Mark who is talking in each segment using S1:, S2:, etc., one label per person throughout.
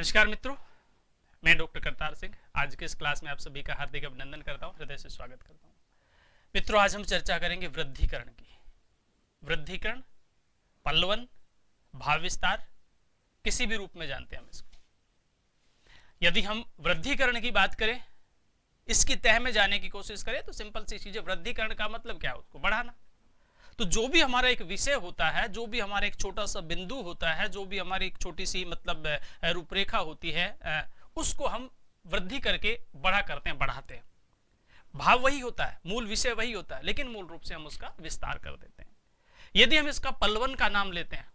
S1: नमस्कार मित्रों, मैं डॉक्टर करतार सिंह आज के इस क्लास में आप सभी का हार्दिक अभिनंदन करता हूं, हृदय से स्वागत करता हूं। मित्रों, आज हम चर्चा करेंगे वृद्धिकरण की। वृद्धिकरण, पल्लवन, भाव विस्तार, किसी भी रूप में जानते हैं हम इसको। यदि हम वृद्धिकरण की बात करें, इसकी तह में जाने की कोशिश करें तो सिंपल सी चीज है। वृद्धिकरण का मतलब क्या है? उसको बढ़ाना। तो जो भी हमारा एक विषय होता है, जो भी हमारा एक छोटा सा बिंदु होता है, जो भी हमारी एक छोटी सी मतलब रूपरेखा होती है, उसको हम वृद्धि करके बड़ा करते हैं, बढ़ाते हैं। भाव वही होता है, मूल विषय वही होता है, लेकिन मूल रूप से हम उसका विस्तार कर देते हैं। यदि हम इसका पल्लवन का नाम लेते हैं,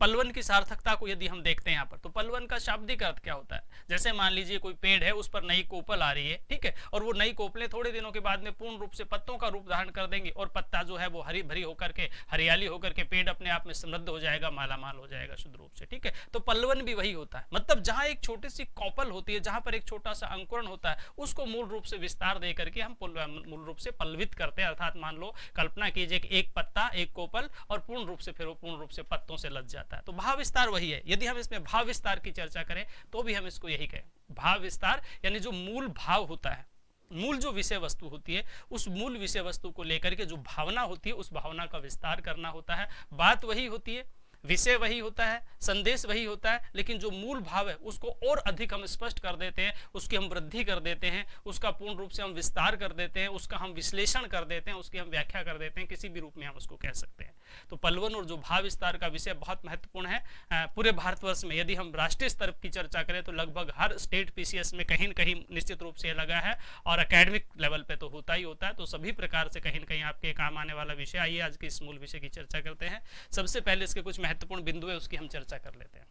S1: पल्लवन की सार्थकता को यदि हम देखते हैं यहाँ पर, तो पल्लवन का शाब्दिक अर्थ क्या होता है? जैसे मान लीजिए कोई पेड़ है, उस पर नई कोपल आ रही है, ठीक है, और वो नई कोपलें थोड़े दिनों के बाद में पूर्ण रूप से पत्तों का रूप धारण कर देंगी और पत्ता जो है वो हरी भरी होकर के, हरियाली होकर के पेड़ अपने आप में समृद्ध हो जाएगा, मालामाल हो जाएगा शुद्ध रूप से, ठीक है। तो पल्लवन भी वही होता है, मतलब जहां एक छोटी सी कोपल होती है, जहां पर एक छोटा सा अंकुरण होता है, उसको मूल रूप से विस्तार दे करके हम मूल रूप से पल्लवित करते हैं। अर्थात मान लो, कल्पना कीजिए कि एक पत्ता, एक कोपल, और पूर्ण रूप से फिर वो पूर्ण रूप से पत्तों से लद जाता है। तो भाव विस्तार वही है। यदि हम इसमें भाव विस्तार की चर्चा करें तो भी हम इसको यही कहें, भाव विस्तार, यानी जो मूल भाव होता है, मूल जो विषय वस्तु होती है, उस मूल विषय वस्तु को लेकर के जो भावना होती है, उस भावना का विस्तार करना होता है। बात वही होती है, विषय वही होता है, संदेश वही होता है, लेकिन जो मूल भाव है उसको और अधिक हम स्पष्ट कर देते हैं, उसकी हम वृद्धि कर देते हैं, उसका पूर्ण रूप से हम विस्तार कर देते हैं, उसका हम विश्लेषण कर देते हैं, उसकी हम व्याख्या कर देते हैं, किसी भी रूप में हम उसको कह सकते हैं। तो पल्लवन और जो भाव विस्तार का विषय बहुत महत्वपूर्ण है। पूरे भारतवर्ष में यदि हम राष्ट्रीय स्तर की चर्चा करें तो लगभग हर स्टेट पीसीएस में कहीं न कहीं निश्चित रूप से लगा है, और एकेडमिक लेवल पे तो होता ही होता है। तो सभी प्रकार से कहीं न कहीं आपके काम आने वाला विषय। आइए आज के इस मूल विषय की चर्चा करते हैं। सबसे पहले इसके कुछ महत्वपूर्ण बिंदु है, उसकी हम चर्चा कर लेते हैं।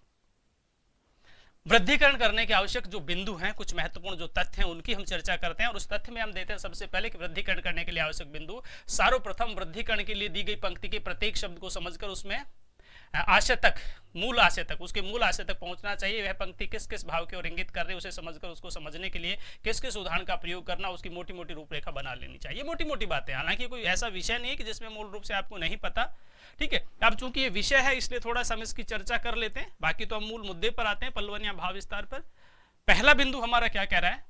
S1: वृद्धिकरण करने के आवश्यक जो बिंदु हैं, कुछ महत्वपूर्ण जो तथ्य हैं, उनकी हम चर्चा करते हैं। और उस तथ्य में हम देते हैं सबसे पहले कि वृद्धिकरण करने के लिए आवश्यक बिंदु। सर्वप्रथम वृद्धिकरण के लिए दी गई पंक्ति के प्रत्येक शब्द को समझकर उसमें आशय तक, मूल आशय तक, उसके मूल आशय तक पहुंचना चाहिए। वह पंक्ति किस किस भाव की ओर इंगित कर रही है, उसे समझकर उसको समझने के लिए किस किस उदाहरण का प्रयोग करना, उसकी मोटी मोटी रूपरेखा बना लेनी चाहिए। मोटी मोटी बातें, हालांकि कोई ऐसा विषय नहीं है कि जिसमें मूल रूप से आपको नहीं पता, ठीक है। अब चूंकि ये विषय है इसलिए थोड़ा सा हम इसकी चर्चा कर लेते हैं, बाकी तो हम मूल मुद्दे पर आते हैं, पल्लवन या भाव विस्तार पर। पहला बिंदु हमारा क्या कह रहा है,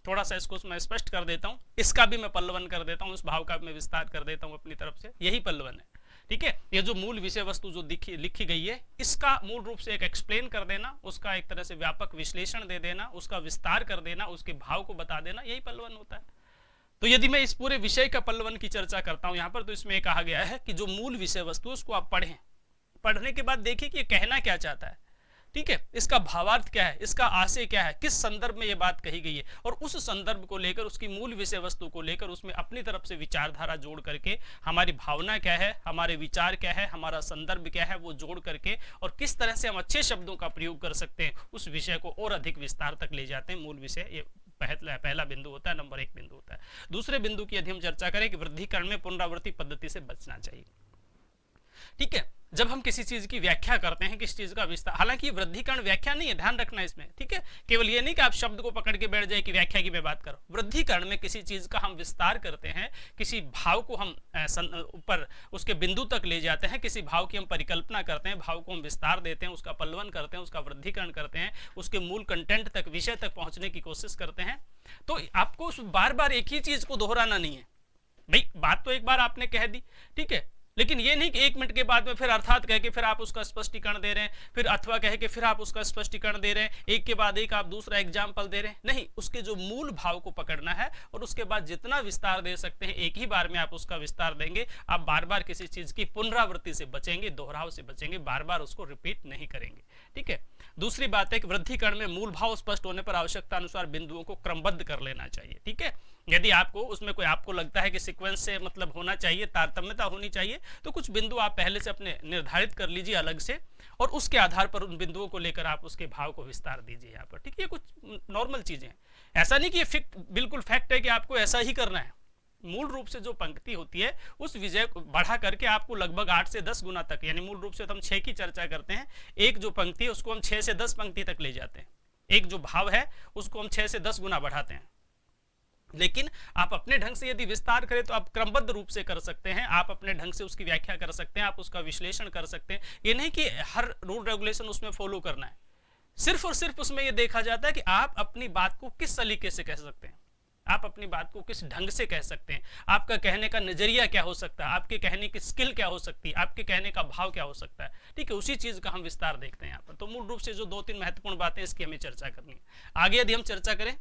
S1: थोड़ा सा इसको मैं स्पष्ट कर देता हूं, इसका भी मैं पल्लवन कर देता हूं, उस भाव का भी मैं विस्तार कर देता हूं अपनी तरफ से। यही पल्लवन है, ठीक है। ये जो मूल विषय वस्तु जो लिखी गई है, इसका मूल रूप से एक एक्सप्लेन कर देना, उसका एक तरह से व्यापक विश्लेषण दे देना, उसका विस्तार कर देना, उसके भाव को बता देना, यही पल्लवन होता है। तो यदि मैं इस पूरे विषय का पल्लवन की चर्चा करता हूं यहां पर, तो इसमें कहा गया है कि जो मूल विषय वस्तु है उसको आप पढ़ें, पढ़ने के बाद देखिए कि ये कहना क्या चाहता है, ठीक है, इसका भावार्थ क्या है, इसका आशय क्या है, किस संदर्भ में ये बात कही गई है, और उस संदर्भ को लेकर, उसकी मूल विषय वस्तु को लेकर उसमें अपनी तरफ से विचारधारा जोड़ करके, हमारी भावना क्या है, हमारे विचार क्या है, हमारा संदर्भ क्या है, वो जोड़ करके और किस तरह से हम अच्छे शब्दों का प्रयोग कर सकते हैं, उस विषय को और अधिक विस्तार तक ले जाते हैं। मूल विषय ये पहला बिंदु होता है, नंबर 1 बिंदु होता है। दूसरे बिंदु की यदि हम चर्चा करें कि वृद्धिकरण में पुनरावृत्ति पद्धति से बचना चाहिए, ठीक है। जब हम किसी चीज की व्याख्या करते हैं, किस चीज का विस्तार, हालांकि वृद्धिकरण व्याख्या नहीं है, ध्यान रखना इसमें, ठीक है। केवल ये नहीं कि आप शब्द को पकड़ के बैठ जाए कि व्याख्या की मैं बात करूं। वृद्धिकरण में किसी चीज का हम विस्तार करते हैं, किसी भाव को हम ऊपर उसके बिंदु तक ले जाते हैं, किसी भाव की हम परिकल्पना करते हैं, भाव को हम विस्तार देते हैं, उसका पल्लवन करते हैं, उसका वृद्धिकरण करते हैं, उसके मूल कंटेंट तक, विषय तक पहुंचने की कोशिश करते हैं। तो आपको बार बार एक ही चीज को दोहराना नहीं है भाई। बात तो एक बार आपने कह दी, ठीक है, लेकिन ये नहीं कि 1 मिनट के बाद में फिर अर्थात कह के फिर आप उसका स्पष्टीकरण दे रहे हैं, फिर अथवा कह के फिर आप उसका स्पष्टीकरण दे रहे हैं, एक के बाद एक आप दूसरा एग्जाम्पल दे रहे हैं। नहीं, उसके जो मूल भाव को पकड़ना है और उसके बाद जितना विस्तार दे सकते हैं एक ही बार में आप उसका विस्तार देंगे। आप बार बार किसी चीज की पुनरावृत्ति से बचेंगे, दोहराव से बचेंगे, बार बार उसको रिपीट नहीं करेंगे, ठीक है। दूसरी बात है कि वृद्धिकरण में मूल भाव स्पष्ट होने पर आवश्यकता अनुसार बिंदुओं को क्रमबद्ध कर लेना चाहिए, ठीक है। यदि आपको उसमें कोई आपको लगता है कि सीक्वेंस से मतलब होना चाहिए, तारतम्यता होनी चाहिए, तो कुछ बिंदु आप पहले से अपने निर्धारित कर लीजिए अलग से, और उसके आधार पर उन बिंदुओं को लेकर आप उसके भाव को विस्तार दीजिए यहाँ पर, ठीक है। ये कुछ नॉर्मल चीजें हैं, ऐसा नहीं कि ये बिल्कुल फैक्ट है कि आपको ऐसा ही करना है। मूल रूप से जो पंक्ति होती है उस विषय को बढ़ा करके आपको लगभग 8 से 10 गुना तक, यानी मूल रूप से तो हम 6 की चर्चा करते हैं, एक जो पंक्ति है उसको हम 6 से 10 पंक्ति तक ले जाते हैं, एक जो भाव है उसको हम 6 से 10 गुना बढ़ाते हैं। लेकिन आप अपने ढंग से यदि विस्तार करें तो आप क्रमबद्ध रूप से कर सकते हैं, आप अपने ढंग से उसकी व्याख्या कर सकते हैं, आप उसका विश्लेषण कर सकते हैं। ये नहीं कि हर रूल रेगुलेशन उसमें फॉलो करना है, सिर्फ और सिर्फ उसमें यह देखा जाता है कि आप अपनी बात को किस सलीके से कह सकते हैं, आप अपनी बात को किस ढंग से कह सकते हैं, आपका कहने का नजरिया क्या हो सकता है, आपके कहने की स्किल क्या हो सकती है, आपके कहने का भाव क्या हो सकता है। ठीक है, उसी चीज का हम विस्तार देखते हैं यहाँ पर। तो मूल रूप से जो 2-3 महत्वपूर्ण बातें इसकी हमें चर्चा करनी है। आगे यदि हम चर्चा करें,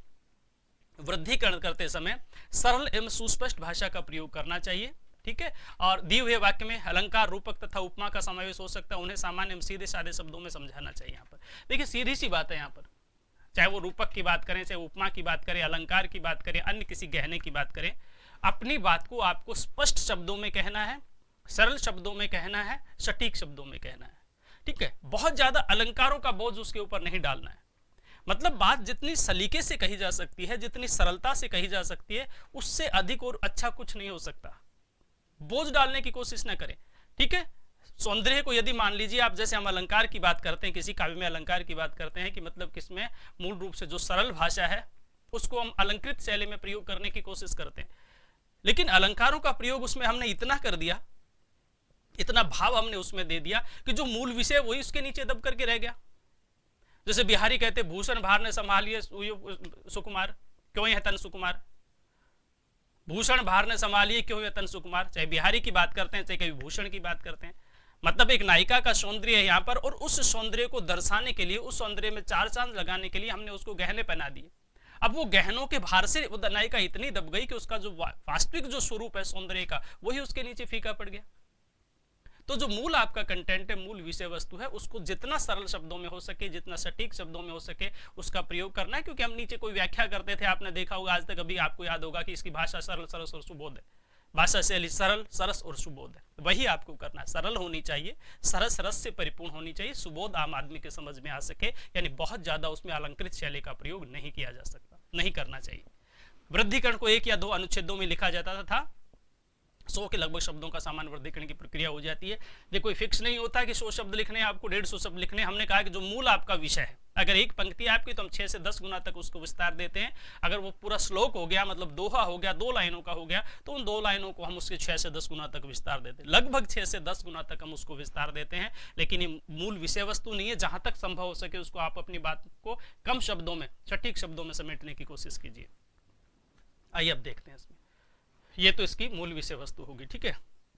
S1: वृद्धिकरण करते समय सरल एवं सुस्पष्ट भाषा का प्रयोग करना चाहिए। ठीक है, और दिए हुए वाक्य में अलंकार, रूपक तथा उपमा का समावेश हो सकता है, उन्हें सामान्य एवं सीधे साधे शब्दों में समझाना चाहिए। यहाँ पर देखिए सीधी सी बात है, यहाँ पर चाहे वो रूपक की बात करें, चाहे उपमा की बात करें, अलंकार की बात करें, अन्य किसी गहने की बात करें, अपनी बात को आपको स्पष्ट शब्दों में कहना है, सरल शब्दों में कहना है, सटीक शब्दों में कहना है। ठीक है, बहुत ज्यादा अलंकारों का बोझ उसके ऊपर नहीं डालना है। मतलब बात जितनी सलीके से कही जा सकती है, जितनी सरलता से कही जा सकती है, उससे अधिक और अच्छा कुछ नहीं हो सकता। बोझ डालने की कोशिश ना करें। ठीक है, सौंदर्य को यदि मान लीजिए आप, जैसे हम अलंकार की बात करते हैं, किसी काव्य में अलंकार की बात करते हैं कि मतलब किसमें मूल रूप से जो सरल भाषा है उसको हम अलंकृत शैली में प्रयोग करने की कोशिश करते हैं, लेकिन अलंकारों का प्रयोग उसमें हमने इतना कर दिया, इतना भाव हमने उसमें दे दिया कि जो मूल विषय वही उसके नीचे दब करके रह गया। जैसे बिहारी कहते, भूषण भार ने संभालिए सुकुमार, क्यों यह तन सुकुमार, भूषण भार ने संभालिए क्यों यह तन सुकुमार। चाहे बिहारी की बात करते हैं, चाहे कभी भूषण की बात करते हैं, मतलब एक नायिका का सौंदर्य है यहाँ पर, और उस सौंदर्य को दर्शाने के लिए, उस सौंदर्य में चार चांद लगाने के लिए हमने उसको गहने पहना दिए। अब वो गहनों के भार से वो नायिका इतनी दब गई कि उसका जो वास्तविक जो स्वरूप है सौंदर्य का, वही उसके नीचे फीका पड़ गया। तो जो मूल आपका कंटेंट है, मूल विषय वस्तु है, उसको जितना सरल शब्दों में हो सके, जितना सटीक शब्दों में हो सके उसका प्रयोग करना है। क्योंकि हम नीचे कोई व्याख्या करते थे, आपने देखा होगा आज तक, अभी आपको याद होगा कि इसकी भाषा सरल, सरस और सुबोध है, भाषा शैली सरल, सरस और सुबोध है। वही आपको करना है, सरल होनी चाहिए, सरस रस से परिपूर्ण होनी चाहिए, सुबोध आम आदमी के समझ में आ सके, यानी बहुत ज्यादा उसमें अलंकृत शैली का प्रयोग नहीं किया जा सकता, नहीं करना चाहिए। वृद्धिकरण को 1 या 2 अनुच्छेदों में लिखा जाता था, 100 के लगभग शब्दों का सामान्य वृद्धिकरण की प्रक्रिया हो जाती है। ये कोई फिक्स नहीं होता कि 100 शब्द लिखने हैं आपको, 150 शब्द लिखने। हमने कहा कि जो मूल आपका विषय है, अगर एक पंक्ति आपकी, तो हम 6 से 10 गुना तक उसको विस्तार देते हैं। अगर वो पूरा श्लोक हो गया, मतलब दोहा हो गया, 2 लाइनों का हो गया, तो उन 2 लाइनों को हम उसके 6 से 10 गुना तक विस्तार देते हैं। लगभग 6 से 10 गुना तक हम उसको विस्तार देते हैं, लेकिन ये मूल विषय वस्तु नहीं है। जहां तक संभव हो सके उसको आप अपनी बात को कम शब्दों में, सटीक शब्दों में समेटने की कोशिश कीजिए। आइए अब देखते हैं इसमें, ये तो इसकी मूल विषय वस्तु होगी। ठीक है,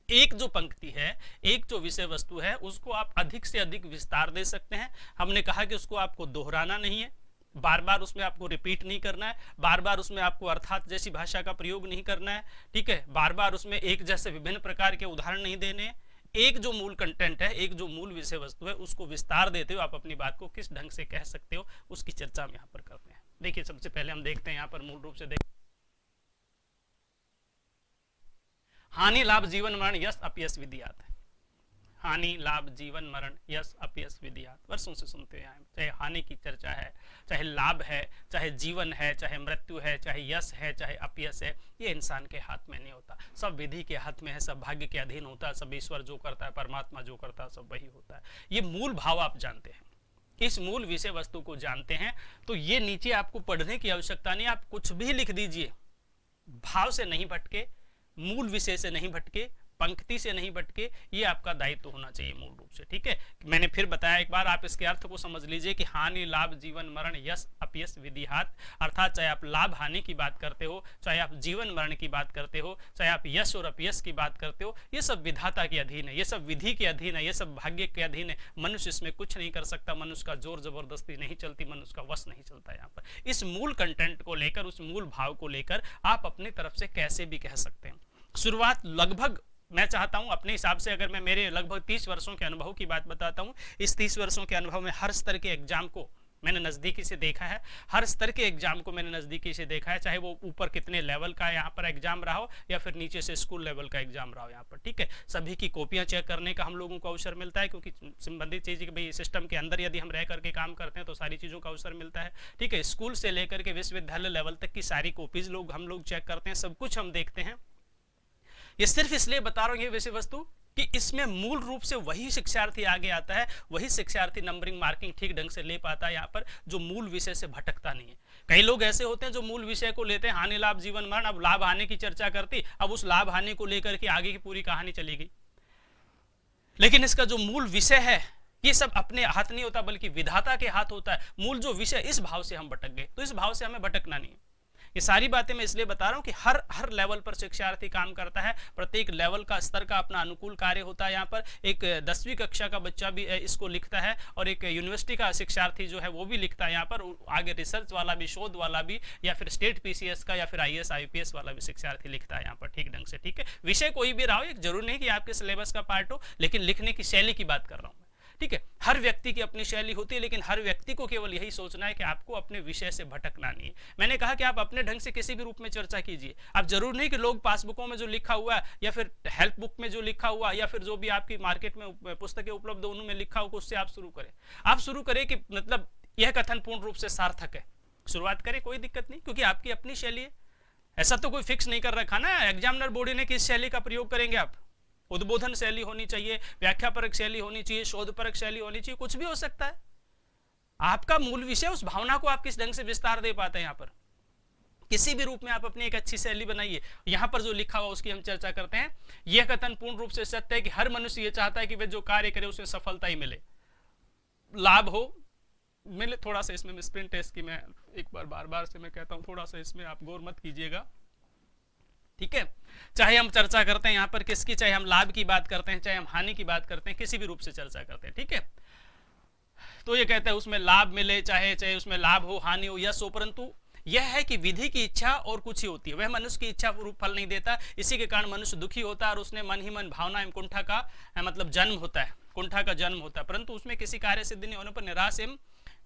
S1: एक जो पंक्ति है, एक जो विषय वस्तु है, उसको आप अधिक से अधिक विस्तार दे सकते हैं। हमने कहा कि उसको आपको दोहराना नहीं है, बार बार उसमें आपको रिपीट नहीं करना है, बार बार उसमें आपको अर्थात जैसी भाषा का प्रयोग नहीं करना है। ठीक है, बार बार उसमें एक जैसे विभिन्न प्रकार के उदाहरण नहीं देने। एक जो मूल कंटेंट है, एक जो मूल विषय वस्तु है, उसको विस्तार देते हो आप अपनी बात को किस ढंग से कह सकते हो, उसकी चर्चा हम यहाँ पर करते हैं। देखिए सबसे पहले हम देखते हैं यहाँ पर मूल रूप से हानि लाभ जीवन मरण यश अपयश विधियात। हानि लाभ जीवन मरण यश अपयश विधियात, वर्षों से सुनते आए। चाहे हानि की चर्चा है, चाहे लाभ है, चाहे जीवन है, चाहे मृत्यु है, चाहे यश है, चाहे अपयश है, ये इंसान के हाथ में नहीं होता, सब विधि के हाथ में है, सब भाग्य के अधीन होता है, सब ईश्वर जो करता है, परमात्मा जो करता है, सब वही होता है। ये मूल भाव आप जानते हैं, इस मूल विषय वस्तु को जानते हैं, तो ये नीचे आपको पढ़ने की आवश्यकता नहीं। आप कुछ भी लिख दीजिए, भाव से नहीं भटके, मूल विषय से नहीं भटके, पंक्ति से नहीं भटके, ये आपका दायित्व होना चाहिए मूल रूप से। ठीक है, मैंने फिर बताया एक बार, आप इसके अर्थ को समझ लीजिए कि हानि लाभ जीवन मरण यश अपयश विधिहात, अर्थात चाहे आप लाभ हानि की बात करते हो, चाहे आप जीवन मरण की बात करते हो, चाहे आप यश और अपयश की बात करते हो, ये सब विधाता के अधीन है, ये सब विधि के अधीन है, ये सब भाग्य के अधीन है। मनुष्य इसमें कुछ नहीं कर सकता, मनुष्य का जोर जबरदस्ती नहीं चलती, मनुष्य का वश नहीं चलता। यहाँ पर इस मूल कंटेंट को लेकर, उस मूल भाव को लेकर आप अपनी तरफ से कैसे भी कह सकते हैं। शुरुआत लगभग, मैं चाहता हूं अपने हिसाब से, अगर मैं मेरे लगभग 30 वर्षों के अनुभव की बात बताता हूं, इस 30 वर्षों के अनुभव में हर स्तर के एग्जाम को मैंने नजदीकी से देखा है, हर स्तर के एग्जाम को मैंने नजदीकी से देखा है, चाहे वो ऊपर कितने लेवल का यहाँ पर एग्जाम रहा हो या फिर नीचे से स्कूल लेवल का एग्जाम रहा हो यहाँ पर। ठीक है, सभी की कॉपियां चेक करने का हम लोगों को अवसर मिलता है, क्योंकि संबंधित चीज कि भाई सिस्टम के अंदर यदि हम रह करके काम करते हैं तो सारी चीजों का अवसर मिलता है। ठीक है, स्कूल से लेकर के विश्वविद्यालय लेवल तक की सारी कॉपीज हम लोग चेक करते हैं, सब कुछ हम देखते हैं। ये सिर्फ इसलिए बता रहा हूं ये विषय वस्तु कि इसमें मूल रूप से वही शिक्षार्थी आगे आता है, वही शिक्षार्थी नंबरिंग मार्किंग ठीक ढंग से ले पाता है यहाँ पर, जो मूल विषय से भटकता नहीं है। कई लोग ऐसे होते हैं जो मूल विषय को लेते हैं, हानि लाभ जीवन मरण, अब लाभ हानि की चर्चा करती, अब उस लाभ हानि को लेकर के आगे की पूरी कहानी चली गई। लेकिन इसका जो मूल विषय है ये सब अपने हाथ नहीं होता बल्कि विधाता के हाथ होता है। मूल जो विषय, इस भाव से हम भटक गए, तो इस भाव से हमें भटकना नहीं है। ये सारी बातें मैं इसलिए बता रहा हूं कि हर लेवल पर शिक्षार्थी काम करता है, प्रत्येक लेवल का स्तर का अपना अनुकूल कार्य होता है। यहाँ पर एक 10वीं कक्षा का बच्चा भी इसको लिखता है और एक यूनिवर्सिटी का शिक्षार्थी जो है वो भी लिखता है यहाँ पर, आगे रिसर्च वाला भी, शोध वाला भी, या फिर स्टेट पीसीएस का या फिर आईएएस आईपीएस वाला भी शिक्षार्थी लिखता है यहाँ पर ठीक ढंग से। ठीक है, विषय कोई भी रहा हो, एक जरूरी नहीं कि आपके सिलेबस का पार्ट हो, लेकिन लिखने की शैली की बात कर रहा हूँ। ठीक है, हर व्यक्ति की अपनी शैली होती है, लेकिन हर व्यक्ति को केवल यही सोचना है कि आपको अपने विषय से भटकना नहीं है। मैंने कहा कि आप अपने ढंग से किसी भी रूप में चर्चा कीजिए। आप जरूर नहीं कि लोग पासबुकों में जो लिखा हुआ है या फिर हेल्प बुक में जो लिखा हुआ या फिर जो भी आपकी मार्केट में पुस्तकें उपलब्ध उनमें लिखा होगा उससे आप शुरू करें। आप शुरू करें कि मतलब यह कथन पूर्ण रूप से सार्थक है, शुरुआत करें, कोई दिक्कत नहीं, क्योंकि आपकी अपनी शैली है। ऐसा तो कोई फिक्स नहीं कर रखा ना एग्जामिनर बॉडी ने किस शैली का प्रयोग करेंगे आप। उद्बोधन शैली होनी चाहिए, व्याख्यापरक शैली होनी चाहिए, शोधपरक शैली होनी चाहिए, कुछ भी हो सकता है। आपका मूल विषय, उस भावना को आप किस ढंग से विस्तार दे पाते हैं। यहाँ पर किसी भी रूप में आप अपनी एक अच्छी शैली बनाइए। यहाँ पर जो लिखा हुआ उसकी हम चर्चा करते हैं। यह कथन पूर्ण रूप से सत्य है कि हर मनुष्य ये चाहता है कि वह जो कार्य करे उसे सफलता ही मिले, लाभ हो मिले। थोड़ा सा इसमें स्प्रिंट टेस्ट की मैं एक बार बार से मैं कहता हूँ, थोड़ा सा इसमें आप गौर मत कीजिएगा। ठीक है, चाहे हम चर्चा करते हैं यहाँ पर किसकी, चाहे हम लाभ की बात करते हैं, चाहे हम हानि की बात करते हैं, किसी भी रूप से चर्चा करते हैं। ठीक है, तो ये कहते हैं उसमें लाभ मिले, चाहे उसमें लाभ हो, हानि हो, यश हो, परंतु यह है कि विधि की इच्छा और कुछ ही होती है, वह मनुष्य की इच्छा रूप फल नहीं देता। इसी के कारण मनुष्य दुखी होता है और उसने मन ही मन भावना एवं कुंठा का मतलब जन्म होता है, कुंठा का जन्म होता है, परंतु उसमें किसी कार्य सिद्धि नहीं होने पर निराश एवं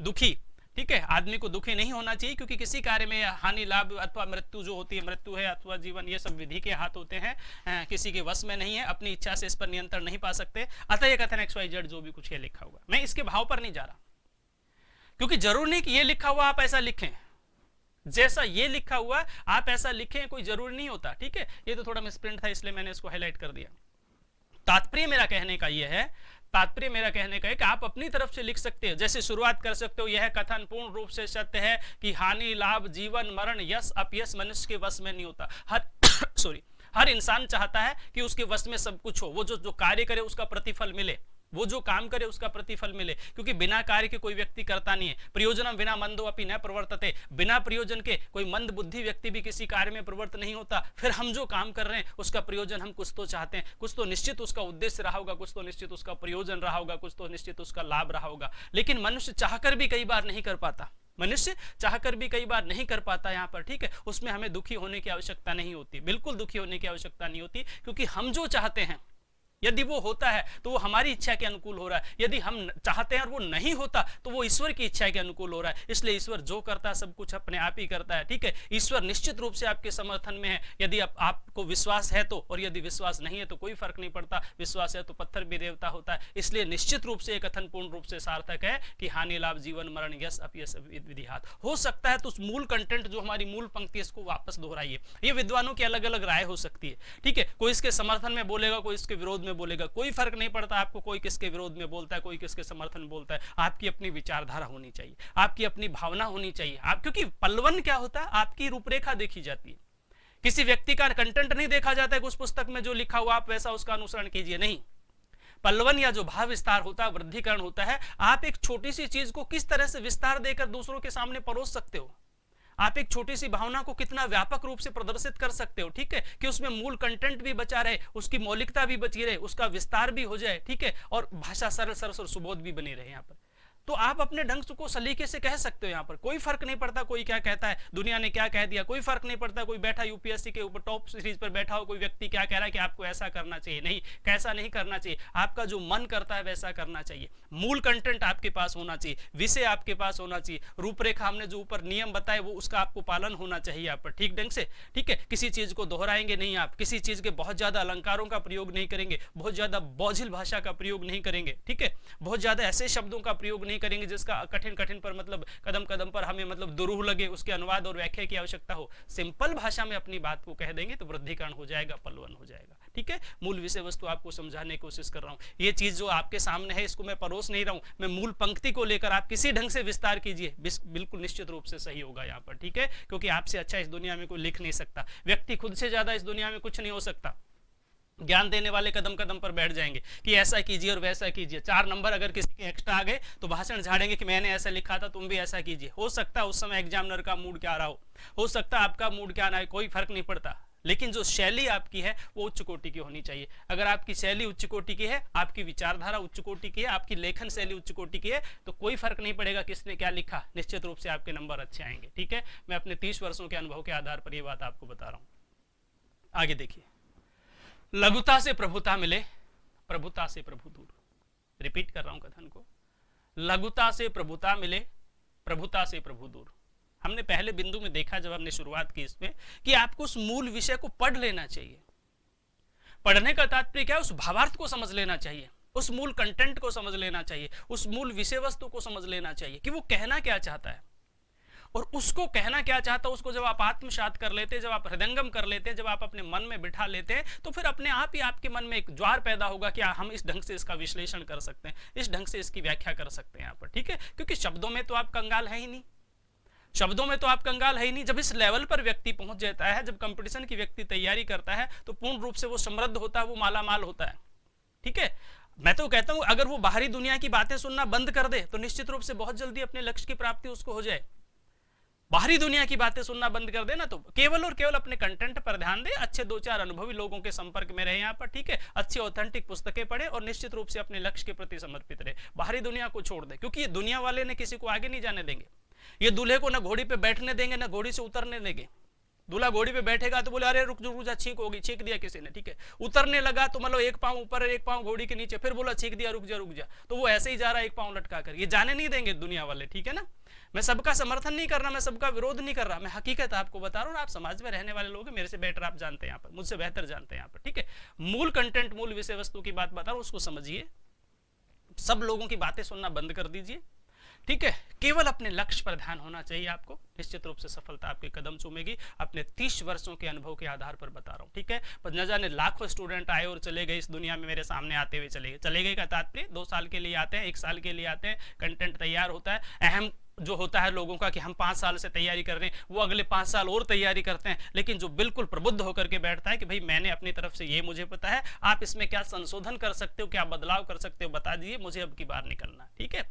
S1: दुखी। ठीक है, आदमी को दुखी नहीं होना चाहिए, क्योंकि किसी कार्य में हानि लाभ अथवा मृत्यु जो होती है, मृत्यु है अथवा जीवन, ये सब विधि के हाथ होते हैं, किसी के वश में नहीं है, अपनी इच्छा से इस पर नियंत्रण नहीं पा सकते। अतः ये कथन XYZ जो भी कुछ है लिखा हुआ, मैं इसके भाव पर नहीं जा रहा, क्योंकि जरूर नहीं कि ये लिखा हुआ आप ऐसा लिखें, जैसा ये लिखा हुआ आप ऐसा लिखें, कोई जरूरी नहीं होता। ठीक है, ये तो थोड़ा मिसप्रिंट था इसलिए मैंने इसको हाईलाइट कर दिया। तात्पर्य मेरा कहने का ये है, तात्पर्य मेरा कहने का है कि आप अपनी तरफ से लिख सकते हो, जैसे शुरुआत कर सकते हो, यह कथन पूर्ण रूप से सत्य है कि हानि लाभ जीवन मरण यश अपयश मनुष्य के वश में नहीं होता। हर इंसान चाहता है कि उसके वश में सब कुछ हो, वो जो कार्य करे उसका प्रतिफल मिले, वो जो काम करे उसका प्रतिफल मिले, क्योंकि बिना कार्य के कोई व्यक्ति करता नहीं है। प्रयोजनम बिना मंदो अपि न प्रवर्तते, बिना प्रयोजन के कोई मंद बुद्धि व्यक्ति भी किसी कार्य में प्रवृत्त नहीं होता। फिर हम जो काम कर रहे हैं उसका प्रयोजन हम कुछ तो चाहते हैं, कुछ तो निश्चित उसका उद्देश्य रहा होगा, कुछ तो निश्चित उसका प्रयोजन रहा होगा, कुछ तो निश्चित उसका लाभ रहा होगा। लेकिन मनुष्य चाहकर भी कई बार नहीं कर पाता, मनुष्य चाहकर भी कई बार नहीं कर पाता यहाँ पर। ठीक है, उसमें हमें दुखी होने की आवश्यकता नहीं होती, बिल्कुल दुखी होने की आवश्यकता नहीं होती, क्योंकि हम जो चाहते हैं यदि वो होता है तो वो हमारी इच्छा के अनुकूल हो रहा है, यदि हम चाहते हैं और वो नहीं होता तो वो ईश्वर की इच्छा के अनुकूल हो रहा है। इसलिए ईश्वर जो करता है सब कुछ अपने आप ही करता है। ठीक है, ईश्वर निश्चित रूप से आपके समर्थन में है, यदि आपको विश्वास है तो, और यदि विश्वास नहीं है तो कोई फर्क नहीं पड़ता, विश्वास है तो पत्थर भी देवता होता है। इसलिए निश्चित रूप से कथन पूर्ण रूप से सार्थक है कि हानि लाभ जीवन मरण यश अपयश विधि हाथ। हो सकता है तो उस मूल कंटेंट जो हमारी मूल पंक्ति इसको वापस दोहराइए। ये विद्वानों की अलग अलग राय हो सकती है। ठीक है, कोई इसके समर्थन में बोलेगा, कोई इसके विरोध में बोलेगा, कोई फर्क नहीं पड़ता आपको, कोई किसके विरोध में बोलता है, कोई किसके समर्थन में बोलता है। आपकी अपनी विचारधारा होनी चाहिए, आपकी अपनी भावना होनी चाहिए। आप, क्योंकि पल्लवन क्या होता है, आपकी रूपरेखा देखी जाती है, किसी व्यक्ति का कंटेंट नहीं देखा जाता है कि उस पुस्तक में जो लिखा हुआ आप वैसा उसका अनुसरण कीजिए, नहीं। पल्लवन या जो भाव विस्तार होता है, वृद्धिकरण होता है, आप एक छोटी सी चीज को किस तरह से विस्तार देकर दूसरों के सामने परोस सकते हो, आप एक छोटी सी भावना को कितना व्यापक रूप से प्रदर्शित कर सकते हो। ठीक है, कि उसमें मूल कंटेंट भी बचा रहे, उसकी मौलिकता भी बची रहे, उसका विस्तार भी हो जाए। ठीक है, और भाषा सरल सरस और सुबोध भी बनी रहे यहाँ पर। तो आप अपने ढंग को सलीके से कह सकते हो, यहाँ पर कोई फर्क नहीं पड़ता कोई क्या कहता है, दुनिया ने क्या कह दिया, कोई फर्क नहीं पड़ता। कोई बैठा यूपीएससी के ऊपर टॉप सीरीज पर बैठा हो, कोई व्यक्ति क्या कह रहा है कि आपको ऐसा करना चाहिए, नहीं, कैसा नहीं करना चाहिए, आपका जो मन करता है वैसा करना चाहिए। मूल कंटेंट आपके पास होना चाहिए, विषय आपके पास होना चाहिए, रूपरेखा हमने जो ऊपर नियम बताए वो उसका आपको पालन होना चाहिए यहाँ पर ठीक ढंग से। ठीक है, किसी चीज को दोहराएंगे नहीं, आप किसी चीज के बहुत ज्यादा अलंकारों का प्रयोग नहीं करेंगे, बहुत ज्यादा बोझिल भाषा का प्रयोग नहीं करेंगे। ठीक है, बहुत ज्यादा ऐसे शब्दों का प्रयोग नहीं करेंगे जिसका कठिन पर मतलब कदम कदम पर हमें मतलब दुरूह लगे, उसके अनुवाद और व्याख्या की आवश्यकता हो। सिंपल भाषा में अपनी बात को कह देंगे तो वृद्धिकरण हो जाएगा, पल्लवन हो जाएगा। ठीक है, मूल विषय वस्तु आपको समझाने की कोशिश कर रहा हूं। ये चीज जो आपके सामने है इसको मैं परोस नहीं रहा हूं, मैं मूल पंक्ति को लेकर आप किसी ढंग से विस्तार कीजिए, बिल्कुल निश्चित रूप से सही होगा यहाँ पर। ठीक है, क्योंकि आपसे अच्छा इस दुनिया में कोई लिख नहीं सकता, व्यक्ति खुद से ज्यादा इस दुनिया में कुछ नहीं हो सकता। ज्ञान देने वाले कदम कदम पर बैठ जाएंगे कि ऐसा कीजिए और वैसा कीजिए। 4 नंबर अगर किसी के एक्स्ट्रा आ गए तो भाषण झाड़ेंगे कि मैंने ऐसा लिखा था, तुम भी ऐसा कीजिए। हो सकता है उस समय एग्जामिनर का मूड क्या रहा हो सकता है आपका मूड क्या ना है, कोई फर्क नहीं पड़ता, लेकिन जो शैली आपकी है वो उच्च कोटि की होनी चाहिए। अगर आपकी शैली उच्च कोटि की है, आपकी विचारधारा उच्च कोटि की है, आपकी लेखन शैली उच्च कोटि की है, तो कोई फर्क नहीं पड़ेगा किसने क्या लिखा, निश्चित रूप से आपके नंबर अच्छे आएंगे। ठीक है, मैं अपने 30 वर्षों के अनुभव के आधार पर ये बात आपको बता रहा हूं। आगे देखिए, लघुता से प्रभुता मिले, प्रभुता से प्रभु दूर। रिपीट कर रहा हूं कथन को, लघुता से प्रभुता मिले, प्रभुता से प्रभु दूर। हमने पहले बिंदु में देखा जब हमने शुरुआत की इसमें कि आपको उस मूल विषय को पढ़ लेना चाहिए। पढ़ने का तात्पर्य क्या है, उस भावार्थ को समझ लेना चाहिए, उस मूल कंटेंट को समझ लेना चाहिए, उस मूल विषय वस्तु को समझ लेना चाहिए कि वो कहना क्या चाहता है। और उसको कहना क्या चाहता है, उसको जब आप आत्मसात कर लेते हैं, जब आप हृदयंगम कर लेते हैं, जब आप अपने मन में बिठा लेते हैं, तो फिर अपने आप ही आपके मन में एक ज्वार पैदा होगा कि हम इस ढंग से इसका विश्लेषण कर सकते हैं, इस ढंग से इसकी व्याख्या कर सकते हैं यहाँ पर। ठीक है, क्योंकि शब्दों में तो आप कंगाल है ही नहीं, शब्दों में तो आप कंगाल है ही नहीं। जब इस लेवल पर व्यक्ति पहुंच जाता है, जब कंपटीशन की व्यक्ति तैयारी करता है, तो पूर्ण रूप से वो समृद्ध होता है, वो मालामाल होता है। ठीक है, मैं तो कहता हूं अगर वो बाहरी दुनिया की बातें सुनना बंद कर दे तो निश्चित रूप से बहुत जल्दी अपने लक्ष्य की प्राप्ति उसको हो जाए। बाहरी दुनिया की बातें सुनना बंद कर देना, तो केवल और केवल अपने कंटेंट पर ध्यान दे, अच्छे 2-4 अनुभवी लोगों के संपर्क में रहे यहाँ पर। ठीक है, अच्छी ऑथेंटिक पुस्तकें पढ़े और निश्चित रूप से अपने लक्ष्य के प्रति समर्पित रहे, बाहरी दुनिया को छोड़ दे, क्योंकि ये दुनिया वाले ने किसी को आगे नहीं जाने देंगे। ये दूल्हे को ना घोड़ी पे बैठने देंगे ना घोड़ी से उतरने देंगे। दूल्हा घोड़ी पे बैठेगा तो बोले अरे रुक जा, छींक होगी, छींक दिया किसी ने। ठीक है, उतरने लगा तो मतलब एक पांव ऊपर एक पांव घोड़ी के नीचे, फिर बोला छींक दिया, रुक जा, तो वो ऐसे ही जा रहा है एक पांव लटका कर। ये जाने नहीं देंगे दुनिया वाले। ठीक है ना, मैं सबका समर्थन नहीं कर रहा, मैं सबका विरोध नहीं कर रहा, मैं हकीकत आपको बता रहा हूँ। आप समाज में रहने वाले लोग हैं, मेरे से बेटर आप जानते हैं यहाँ पर, मुझसे बेहतर जानते हैं यहाँ पर। ठीक है, मूल कंटेंट, मूल विषय वस्तु की बात बता रहा हूँ, उसको समझिए। सब लोगों की बातें सुनना बंद कर दीजिए। ठीक है, केवल अपने लक्ष्य पर ध्यान होना चाहिए आपको, निश्चित रूप से सफलता आपके कदम चूमेगी। अपने 30 वर्षों के अनुभव के आधार पर बता रहा हूं। ठीक है, पर न जाने लाखों स्टूडेंट आए और चले गए इस दुनिया में, मेरे सामने आते हुए चले गए का तात्पर्य 2 साल के लिए आते हैं, 1 साल के लिए आते हैं, कंटेंट तैयार होता है। अहम जो होता है लोगों का कि हम 5 साल से तैयारी कर रहे हैं, वो अगले 5 साल और तैयारी करते हैं। लेकिन जो बिल्कुल प्रबुद्ध होकर के बैठता है कि भाई मैंने अपनी तरफ से ये मुझे पता है, आप इसमें क्या संशोधन कर सकते हो, क्या बदलाव कर सकते हो, बता दीजिए, मुझे अब की बार निकलना। ठीक है,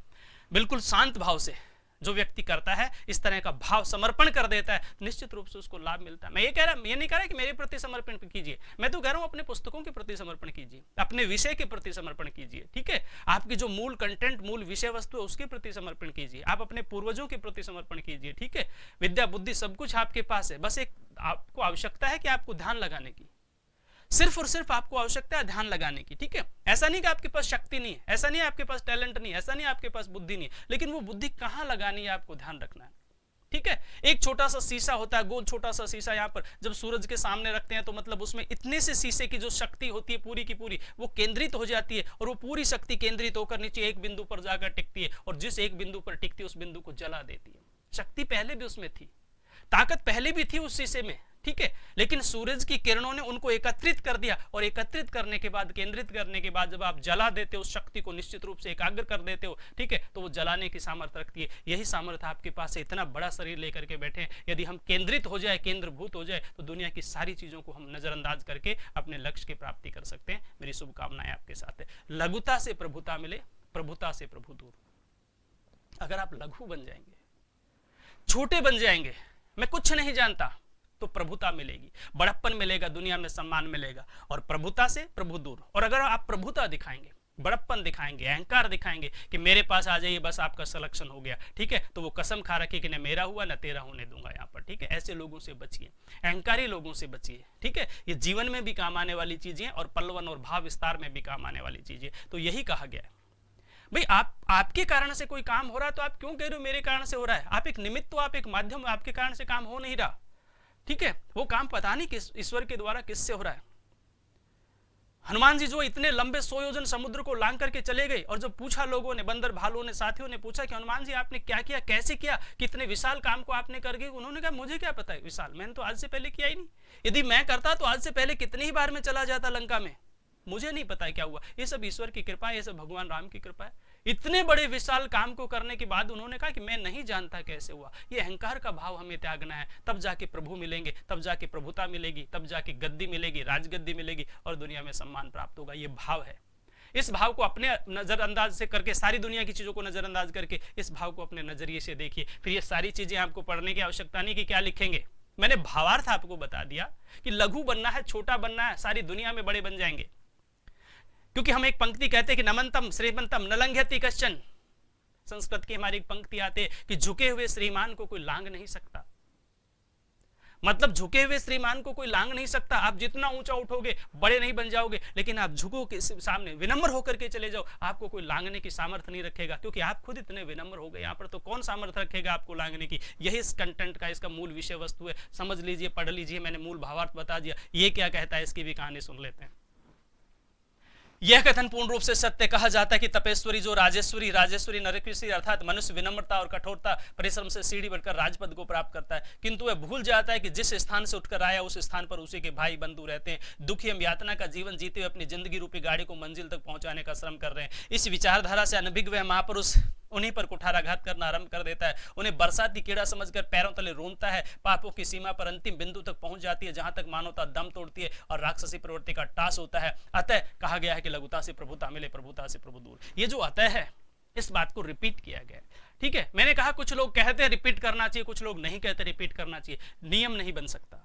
S1: बिल्कुल शांत भाव से जो व्यक्ति करता है, इस तरह का भाव समर्पण कर देता है, निश्चित रूप से उसको लाभ मिलता है। मैं ये नहीं कह रहा कि मेरे प्रति समर्पण कीजिए, मैं तो कह रहा हूं अपने पुस्तकों के प्रति समर्पण कीजिए, अपने विषय के प्रति समर्पण कीजिए। ठीक है, आपकी जो मूल कंटेंट, मूल विषय वस्तु है उसके प्रति समर्पण कीजिए, आप अपने पूर्वजों के प्रति समर्पण कीजिए। ठीक है, विद्या बुद्धि सब कुछ आपके पास है, बस एक आपको आवश्यकता है कि आपको ध्यान लगाने की, सिर्फ और सिर्फ आपको आवश्यकता है ध्यान लगाने की। ठीक है, ऐसा नहीं कि आपके पास शक्ति नहीं है, ऐसा नहीं है आपके पास टैलेंट नहीं है, ऐसा नहीं है आपके पास बुद्धि नहीं है, लेकिन वो बुद्धि कहाँ लगानी है आपको ध्यान रखना है। ठीक है, एक छोटा सा शीशा होता है, गोल छोटा सा शीशा, यहाँ पर जब सूरज के सामने रखते हैं तो मतलब उसमें इतने से शीशे की जो शक्ति होती है पूरी की पूरी वो केंद्रित हो जाती है, और वो पूरी शक्ति केंद्रित होकर नीचे एक बिंदु पर जाकर टिकती है, और जिस एक बिंदु पर टिकती है उस बिंदु को जला देती है। शक्ति पहले भी उसमें थी, ताकत पहले भी थी उस शीशे में। ठीक है, लेकिन सूरज की किरणों ने उनको एकत्रित कर दिया, और एकत्रित करने के बाद, केंद्रित करने के बाद जब आप जला देते हो उस शक्ति को, निश्चित रूप से एकाग्र कर देते हो, ठीक है, तो वो जलाने की सामर्थ्य रखती है। यही सामर्थ्य आपके पास है, इतना बड़ा शरीर लेकर के बैठे हैं। यदि हम केंद्रित हो जाए, केंद्रभूत हो जाए, तो दुनिया की सारी चीजों को हम नजरअंदाज करके अपने लक्ष्य की प्राप्ति कर सकते हैं। मेरी शुभकामनाएं आपके साथ है। लघुता से प्रभुता मिले, प्रभुता से प्रभु दूर। अगर आप लघु बन जाएंगे, छोटे बन जाएंगे, मैं कुछ नहीं जानता, तो प्रभुता मिलेगी, बड़प्पन मिलेगा, दुनिया में सम्मान मिलेगा, और प्रभुता से प्रभु दूर। और अगर आप प्रभुता दिखाएंगे, बड़प्पन दिखाएंगे, अहंकार दिखाएंगे कि मेरे पास आ जाइए बस आपका सिलेक्शन हो गया, ठीक है, तो वो कसम खा रखी कि न मेरा हुआ न तेरा होने दूंगा यहाँ पर। ठीक है, ऐसे लोगों से बचिए, अहंकारी लोगों से बचिए। ठीक है, ये जीवन में भी काम आने वाली चीजें और पल्लवन और भाव विस्तार में भी काम आने वाली चीजें। तो यही कहा गया है भाई, आपके कारण से कोई काम हो रहा है तो आप क्यों कह रहे हो मेरे कारण से हो रहा है? आप एक निमित्त, तो आप एक माध्यम, आपके कारण से काम हो नहीं रहा। ठीक है, वो काम पता नहीं किस ईश्वर के द्वारा किससे हो रहा है। हनुमान जी जो इतने लंबे 100 योजन समुद्र को लांग करके चले गए, और जब पूछा लोगों ने, बंदर भालुओं ने, साथियों ने पूछा कि हनुमान जी आपने क्या किया, कैसे किया, कितने विशाल काम को आपने कर गए, उन्होंने कहा मुझे क्या पता है विशाल, मैंने तो आज से पहले किया ही नहीं। यदि मैं करता तो आज से पहले कितनी ही बार में चला जाता लंका में, मुझे नहीं पता है क्या हुआ। ये सब ईश्वर की कृपा है, ये सब भगवान राम की कृपा है। इतने बड़े विशाल काम को करने के बाद उन्होंने कहा कि मैं नहीं जानता कैसे हुआ। ये अहंकार का भाव हमें त्यागना है, तब जाके प्रभु मिलेंगे, तब जाके प्रभुता मिलेगी, तब जाके गद्दी मिलेगी, राजगद्दी मिलेगी और दुनिया में सम्मान प्राप्त होगा। ये भाव है। इस भाव को अपने नजरअंदाज से करके, सारी दुनिया की चीजों को नजरअंदाज करके इस भाव को अपने नजरिए से देखिए। फिर ये सारी चीजें आपको पढ़ने की आवश्यकता नहीं कि क्या लिखेंगे, मैंने भावार्थ आपको बता दिया कि लघु बनना है, छोटा बनना है, सारी दुनिया में बड़े बन जाएंगे। क्योंकि हम एक पंक्ति कहते हैं कि नमंतम श्रीमंतम न लंघयति कश्चन। संस्कृत की हमारी एक पंक्ति आते कि झुके हुए श्रीमान को कोई लांग नहीं सकता। मतलब झुके हुए श्रीमान को कोई लांग नहीं सकता। आप जितना ऊंचा उठोगे बड़े नहीं बन जाओगे, लेकिन आप झुको के सामने विनम्र होकर के चले जाओ, आपको कोई लांगने की सामर्थ्य नहीं रखेगा, क्योंकि आप खुद इतने विनम्र हो गए। यहाँ पर तो कौन सामर्थ्य रखेगा आपको लांगने की। यही इस कंटेंट का, इसका मूल विषय वस्तु है। समझ लीजिए, पढ़ लीजिए, मैंने मूल भावार्थ बता दिया। ये क्या कहता है इसकी भी कहानी सुन लेते हैं। यह कथन पूर्ण रूप से सत्य कहा जाता है कि तपेश्वरी जो राजेश्वरी नरकेश्वरी अर्थात मनुष्य विनम्रता और कठोरता परिश्रम से सीढ़ी बढ़कर राजपद को प्राप्त करता है, किंतु वह भूल जाता है कि जिस स्थान से उठकर आया उस स्थान पर उसी के भाई बंधु रहते हैं। दुखी एवं यातना का जीवन जीते हुए अपनी जिंदगी रूपी गाड़ी को मंजिल तक पहुंचाने का श्रम कर रहे हैं। इस विचारधारा से अनभिज्ञ वह महापुरुष उन्हीं पर कुठाराघात करना आरंभ कर देता है। उन्हें बरसाती कीड़ा समझकर पैरों तले रोंदता है। पापों की सीमा पर अंतिम बिंदु तक पहुंच जाती है, जहां तक मानवता दम तोड़ती है और राक्षसी प्रवृत्ति का टास होता है। अतः कहा गया है कि लघुता से प्रभुता मिले, प्रभुता से प्रभु दूर। ये जो अतः है, इस बात को रिपीट किया गया। ठीक है, मैंने कहा कुछ लोग कहते हैं रिपीट करना चाहिए, कुछ लोग नहीं कहते रिपीट करना चाहिए। नियम नहीं बन सकता।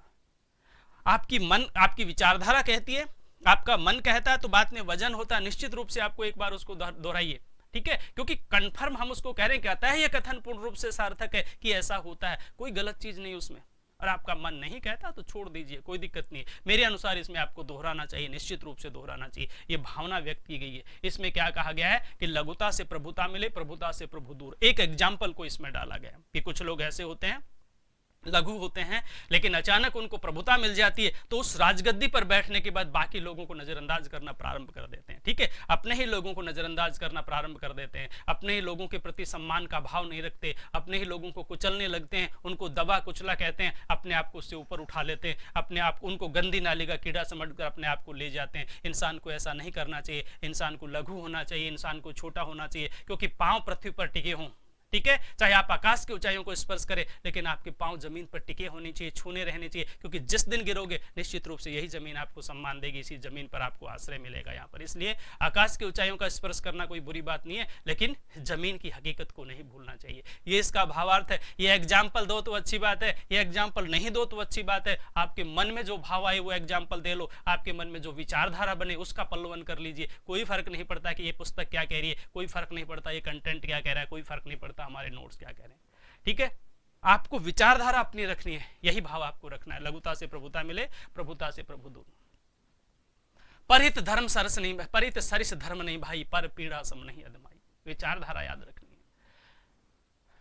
S1: आपकी विचारधारा कहती है, आपका मन कहता है, तो बात में वजन होता है। निश्चित रूप से आपको एक बार उसको दोहराइए। ठीक है, क्योंकि कंफर्म हम उसको कह रहे हैं, कहता है यह कथन पूर्ण रूप से सार्थक है कि ऐसा होता है, कोई गलत चीज नहीं उसमें। और आपका मन नहीं कहता तो छोड़ दीजिए, कोई दिक्कत नहीं है। मेरे अनुसार इसमें आपको दोहराना चाहिए, निश्चित रूप से दोहराना चाहिए। ये भावना व्यक्त की गई है। इसमें क्या कहा गया है कि लघुता से प्रभुता मिले, प्रभुता से प्रभु दूर। एक एग्जाम्पल को इसमें डाला गया कि कुछ लोग ऐसे होते हैं, लघु होते हैं, लेकिन अचानक उनको प्रभुता मिल जाती है, तो उस राजगद्दी पर बैठने के बाद बाकी लोगों को नजरअंदाज करना प्रारंभ कर देते हैं। ठीक है, अपने ही लोगों को नजरअंदाज करना प्रारंभ कर देते हैं, अपने ही लोगों के प्रति सम्मान का भाव नहीं रखते, अपने ही लोगों को कुचलने लगते हैं, उनको दबा कुचला कहते हैं, अपने आप को उससे ऊपर उठा लेते हैं, अपने आप उनको गंदी नाली का कीड़ा समझकर अपने आप को ले जाते हैं। इंसान को ऐसा नहीं करना चाहिए। इंसान को लघु होना चाहिए, इंसान को छोटा होना चाहिए, क्योंकि पांव पृथ्वी पर टिके हों। ठीक है, चाहे आप आकाश की ऊंचाइयों को स्पर्श करें, लेकिन आपके पांव जमीन पर टिके होने चाहिए, छूने रहने चाहिए, क्योंकि जिस दिन गिरोगे निश्चित रूप से यही जमीन आपको सम्मान देगी, इसी जमीन पर आपको आश्रय मिलेगा यहाँ पर। इसलिए आकाश की ऊंचाइयों का स्पर्श करना कोई बुरी बात नहीं है, लेकिन जमीन की हकीकत को नहीं भूलना चाहिए। ये इसका भावार्थ है। ये एग्जाम्पल दो तो अच्छी बात है, ये एग्जाम्पल नहीं दो तो अच्छी बात है। आपके मन में जो भाव आए वो एग्जाम्पल दे लो, आपके मन में जो विचारधारा बने उसका पल्लवन कर लीजिए। कोई फर्क नहीं पड़ता कि ये पुस्तक क्या कह रही है, कोई फर्क नहीं पड़ता ये कंटेंट क्या कह रहा है, कोई फर्क नहीं पड़ता हमारे नोट्स क्या कह रहे हैं। ठीक है, आपको विचारधारा अपनी रखनी है, यही भाव आपको रखना है। लघुता से प्रभुता मिले, प्रभुता से प्रभु दूर। परित धर्म सरस नहीं, परित सरिस धर्म नहीं भाई, पर पीड़ा सम नहीं अदमाई। विचारधारा याद रखनी है।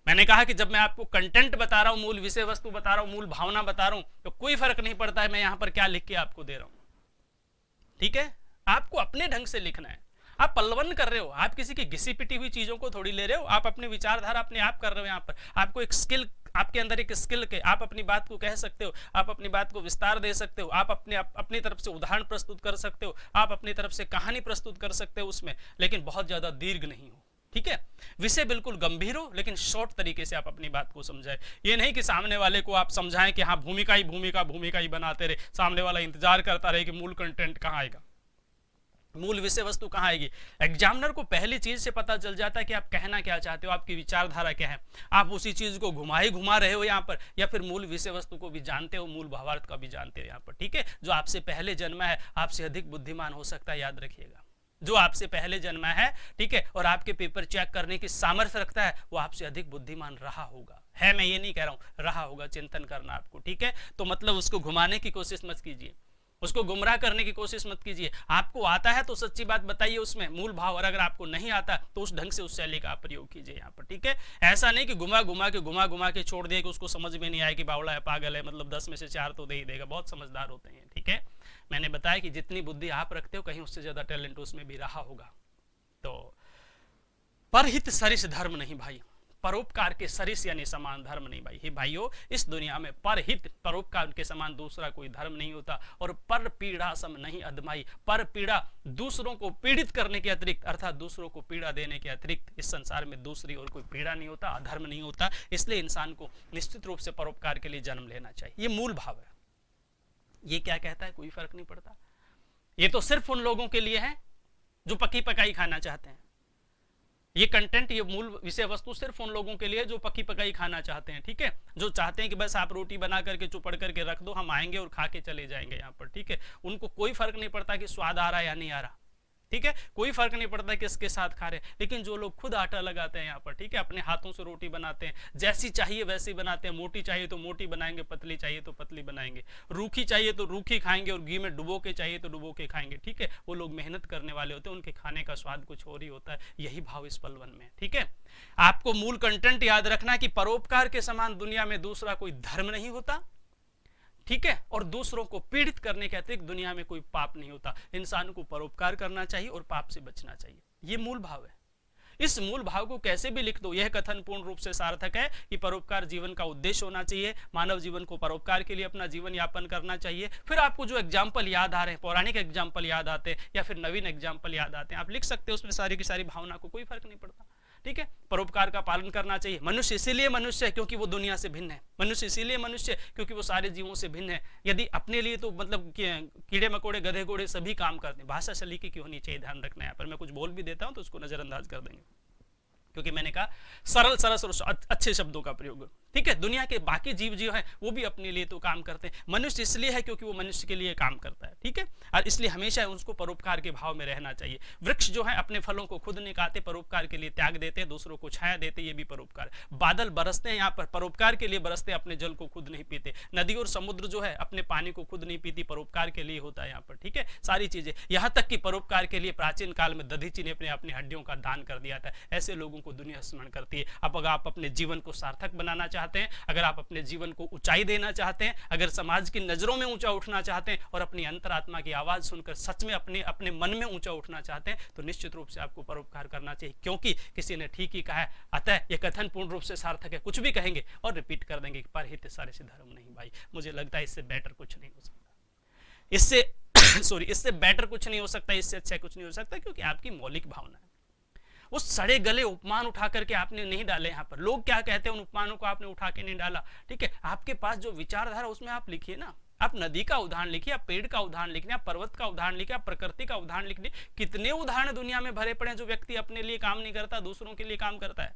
S1: मैंने कहा कि जब मैं आपको कंटेंट बता रहा हूं, मूल विषय वस्तु बता रहा हूं, मूल भावना बता रहा हूं, तो कोई फर्क नहीं पड़ता है मैं यहां पर क्या लिख के आपको दे रहा हूं। ठीक है, आपको अपने ढंग से लिखना है। आप पल्लवन कर रहे हो, आप किसी की घिसी पिटी हुई चीजों को थोड़ी ले रहे हो, आप अपनी विचारधारा अपने आप कर रहे हो। यहाँ पर आपको एक स्किल, आपके अंदर एक स्किल के, आप अपनी बात को कह सकते हो, आप अपनी बात को विस्तार दे सकते हो, आप अपनी तरफ से उदाहरण प्रस्तुत कर सकते हो, आप अपनी तरफ से कहानी प्रस्तुत कर सकते हो उसमें, लेकिन बहुत ज्यादा दीर्घ नहीं हो। ठीक है, विषय बिल्कुल गंभीर हो, लेकिन शॉर्ट तरीके से आप अपनी बात को समझाएं। ये नहीं कि सामने वाले को आप समझाएं कि हाँ भूमिका ही बनाते रहे, सामने वाला इंतजार करता रहे कि मूल कंटेंट कहाँ आएगा, मूल विषय वस्तु कहाँ आएगी। एग्जामिनर को पहली चीज से पता चल जाता है कि आप कहना क्या चाहते हो, आपकी विचारधारा क्या है। आप उसी चीज को घुमा रहे हो यहाँ पर, या फिर मूल विषय वस्तु को भी जानते हो, मूल भावार्थ का भी जानते हो यहाँ पर। ठीक है, जो आपसे पहले जन्मा है आपसे अधिक बुद्धिमान हो सकता है, याद रखिएगा। जो आपसे पहले जन्मा है, ठीक है, और आपके पेपर चेक करने की सामर्थ्य रखता है, वो आपसे अधिक बुद्धिमान रहा होगा। है, मैं ये नहीं कह रहा हूं, रहा होगा, चिंतन करना आपको। ठीक है, तो मतलब उसको घुमाने की कोशिश मत कीजिए, उसको गुमराह करने की कोशिश मत कीजिए। आपको आता है तो सच्ची बात बताइए उसमें मूल भाव, और अगर आपको नहीं आता तो उस ढंग से उस शैली का प्रयोग कीजिए यहाँ पर। ठीक है, ऐसा नहीं कि घुमा घुमा के छोड़ दिया कि उसको समझ में नहीं आया कि बावड़ा है, पागल है, मतलब 10 में से 4 तो दे ही देगा। बहुत समझदार होते हैं। ठीक है, मैंने बताया कि जितनी बुद्धि आप रखते हो कहीं उससे ज्यादा टैलेंट उसमें भी रहा होगा। तो परहित सरिस धर्म नहीं भाई, परोपकार के सरिस यानी समान धर्म नहीं भाई। हे भाइयों, इस दुनिया में परहित परोपकार के समान दूसरा कोई धर्म नहीं होता। और पर पीड़ा सम नहीं अधमाई, पर पीड़ा दूसरों को पीड़ित करने के अतिरिक्त अर्थात दूसरों को पीड़ा देने के अतिरिक्त इस संसार में दूसरी और कोई पीड़ा नहीं होता, अधर्म नहीं होता। इसलिए इंसान को निश्चित रूप से परोपकार के लिए जन्म लेना चाहिए। ये मूल भाव है। ये क्या कहता है, कोई फर्क नहीं पड़ता। ये तो सिर्फ उन लोगों के लिए है जो पकी पकाई खाना चाहते हैं। ये कंटेंट, ये मूल विषय वस्तु सिर्फ उन लोगों के लिए जो पकी पकाई खाना चाहते हैं, ठीक है, जो चाहते हैं कि बस आप रोटी बना करके चुपड़ करके रख दो, हम आएंगे और खा के चले जाएंगे यहाँ पर, ठीक है। उनको कोई फर्क नहीं पड़ता कि स्वाद आ रहा है या नहीं आ रहा, ठीक है, कोई फर्क नहीं पड़ता किसके साथ खा रहे हैं। लेकिन जो लोग खुद आटा लगाते हैं यहाँ पर, ठीक है, अपने हाथों से रोटी बनाते हैं, जैसी चाहिए वैसी बनाते हैं, मोटी चाहिए तो मोटी बनाएंगे, पतली चाहिए तो पतली बनाएंगे, रूखी चाहिए तो रूखी खाएंगे और घी में डुबो के चाहिए तो डुबो के खाएंगे, ठीक है। वो लोग मेहनत करने वाले होते हैं, उनके खाने का स्वाद कुछ और ही होता है। यही भाव इस पलवन में, ठीक है। आपको मूल कंटेंट याद रखना कि परोपकार के समान दुनिया में दूसरा कोई धर्म नहीं होता, ठीक है, और दूसरों को पीड़ित करने के अतिरिक्त दुनिया में कोई पाप नहीं होता। इंसान को परोपकार करना चाहिए और पाप से बचना चाहिए। ये मूल भाव है। इस मूल भाव को कैसे भी लिख दो, यह कथन पूर्ण रूप से सार्थक है कि परोपकार जीवन का उद्देश्य होना चाहिए। मानव जीवन को परोपकार के लिए अपना जीवन यापन करना चाहिए। फिर आपको जो एग्जाम्पल याद आ रहे हैं, पौराणिक एग्जाम्पल याद आते हैं या फिर नवीन एग्जाम्पल याद आते हैं, आप लिख सकते हो उसमें सारी की सारी भावना को, कोई फर्क नहीं पड़ता, ठीक है। परोपकार का पालन करना चाहिए। मनुष्य इसीलिए मनुष्य है क्योंकि वो दुनिया से भिन्न है। मनुष्य इसीलिए मनुष्य है क्योंकि वो सारे जीवों से भिन्न है। यदि अपने लिए तो मतलब कीड़े मकोड़े गधे घोड़े सभी काम करते हैं। भाषा सलीके की होनी चाहिए, ध्यान रखना है। यहाँ पर मैं कुछ बोल भी देता हूं तो उसको नजरअंदाज कर देंगे, क्योंकि मैंने कहा सरल सरस और अच्छे शब्दों का प्रयोग, ठीक है। दुनिया के बाकी जीव जीव हैं वो भी अपने लिए तो काम करते हैं। मनुष्य इसलिए है क्योंकि वो मनुष्य के लिए काम करता है, ठीक है। और इसलिए हमेशा उसको परोपकार के भाव में रहना चाहिए। वृक्ष जो है अपने फलों को खुद नहीं खाते, परोपकार के लिए त्याग देते हैं, दूसरों को छाया देते, ये भी परोपकार। बादल बरसते हैं यहाँ पर, परोपकार के लिए बरसते हैं, अपने जल को खुद नहीं पीते। नदी और समुद्र जो है अपने पानी को खुद नहीं पीती, परोपकार के लिए होता है यहाँ पर, ठीक है। सारी चीजें, यहाँ तक कि परोपकार के लिए प्राचीन काल में दधीची ने अपनी हड्डियों का दान कर दिया था। ऐसे लोगों को दुनिया स्मरण करती है। अब अगर आप अपने जीवन को सार्थक बनाना चाहते हैं, अगर आप अपने जीवन को ऊंचाई देना चाहते हैं, अगर समाज की नजरों में ऊंचा उठना चाहते हैं और अपनी अंतरात्मा की आवाज सुनकर सच में अपने मन में ऊंचा उठना चाहते हैं, तो निश्चित रूप से आपको परोपकार करना चाहिए, क्योंकि किसी ने ठीक ही कहा है। अतः यह कथन पूर्ण रूप से सार्थक है। कुछ भी कहेंगे और रिपीट कर देंगे, परहित सारे से धर्म नहीं भाई। मुझे लगता है इससे बेटर कुछ नहीं हो सकता, इससे बेटर कुछ नहीं हो सकता, इससे अच्छा कुछ नहीं हो सकता, क्योंकि आपकी मौलिक भावना है। उस सड़े गले उपमान उठा करके आपने नहीं डाले यहाँ पर। लोग क्या कहते हैं उन उपमानों को आपने उठा के नहीं डाला, ठीक है। आपके पास जो विचारधारा उसमें आप लिखिए ना। आप नदी का उदाहरण लिखिए, आप पेड़ का उदाहरण लिखिए, आप पर्वत का उदाहरण लिखिए, आप प्रकृति का उदाहरण लिखिए। कितने उदाहरण दुनिया में भरे पड़े हैं जो व्यक्ति अपने लिए काम नहीं करता, दूसरों के लिए काम करता है,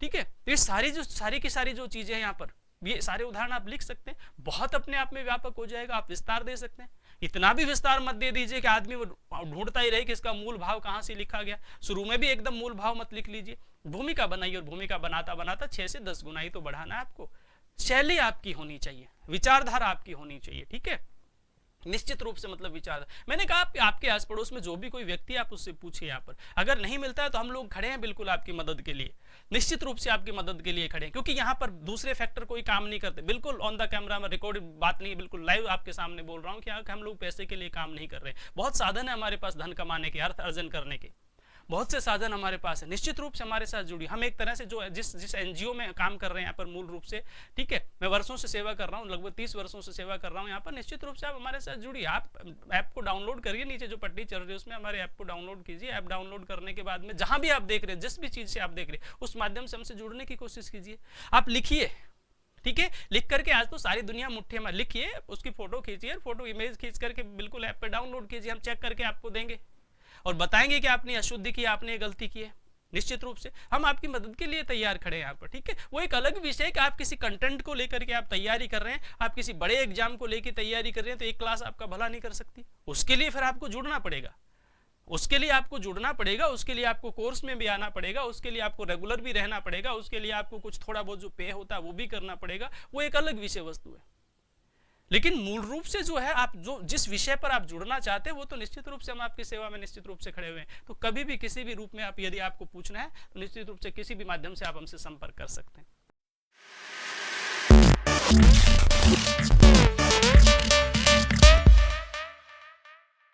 S1: ठीक है। ये सारी की सारी जो चीजें हैं यहाँ पर, ये सारे उदाहरण आप लिख सकते हैं। बहुत अपने आप में व्यापक हो जाएगा, आप विस्तार दे सकते हैं। इतना भी विस्तार मत दे दीजिए कि आदमी वो ढूंढता ही रहे कि इसका मूल भाव कहां से लिखा गया। शुरू में भी एकदम मूल भाव मत लिख लीजिए। भूमिका बनाइए और भूमिका बनाता बनाता 6 से 10 गुना ही तो बढ़ाना है आपको। शैली आपकी होनी चाहिए, विचारधारा आपकी होनी चाहिए, ठीक है। निश्चित रूप से मतलब विचार। मैंने कहा आपके आस पड़ोस में जो भी कोई व्यक्ति आप उससे पूछिए यहाँ पर। अगर नहीं मिलता है तो हम लोग खड़े हैं बिल्कुल आपकी मदद के लिए, निश्चित रूप से आपकी मदद के लिए खड़े हैं, क्योंकि यहाँ पर दूसरे फैक्टर कोई काम नहीं करते। बिल्कुल ऑन द कैमरा में रिकॉर्ड बात नहीं है, बिल्कुल लाइव आपके सामने बोल रहा हूँ कि हम लोग पैसे के लिए काम नहीं कर रहे। बहुत साधन है हमारे पास धन कमाने के, अर्थ अर्जन करने के, बहुत से साधन हमारे पास है। निश्चित रूप से हमारे साथ जुड़ी। हम एक तरह से जो जिस एनजीओ में काम कर रहे हैं यहाँ पर मूल रूप से, ठीक है, मैं वर्षों से सेवा कर रहा हूँ, लगभग 30 वर्षों से सेवा कर रहा हूँ यहाँ पर। निश्चित रूप से आप हमारे साथ जुड़िए। आप ऐप को डाउनलोड करिए, नीचे जो पट्टी चल रही है उसमें हमारे ऐप को डाउनलोड कीजिए। ऐप डाउनलोड करने के बाद में जहां भी आप देख रहे हैं, जिस भी चीज से आप देख रहे हैं, उस माध्यम से हमसे जुड़ने की कोशिश कीजिए। आप लिखिए, ठीक है, लिख करके, आज तो सारी दुनिया मुट्ठी में, लिखिए, उसकी फोटो खींचिए, फोटो इमेज खींच करके बिल्कुल ऐप पर डाउनलोड कीजिए। हम चेक करके आपको देंगे और बताएंगे कि आपने अशुद्धि की, आपने गलती की है। निश्चित रूप से हम आपकी मदद के लिए तैयार खड़े हैं यहाँ पर, ठीक है। वो एक अलग विषय है कि आप किसी कंटेंट को लेकर के आप तैयारी कर रहे हैं, आप किसी बड़े एग्जाम को लेकर तैयारी कर रहे हैं, तो एक क्लास आपका भला नहीं कर सकती। उसके लिए फिर आपको जुड़ना पड़ेगा, उसके लिए आपको जुड़ना पड़ेगा, उसके लिए आपको कोर्स में भी आना पड़ेगा, उसके लिए आपको रेगुलर भी रहना पड़ेगा, उसके लिए आपको कुछ थोड़ा बहुत जो पे होता है वो भी करना पड़ेगा। वो एक अलग विषय वस्तु है। लेकिन मूल रूप से जो है, आप जो जिस विषय पर आप जुड़ना चाहते हैं वो तो निश्चित रूप से हम आपकी सेवा में निश्चित रूप से खड़े हुए हैं। तो कभी भी किसी भी रूप में आप, यदि आपको पूछना है तो निश्चित रूप से किसी भी माध्यम से आप हमसे संपर्क कर सकते हैं।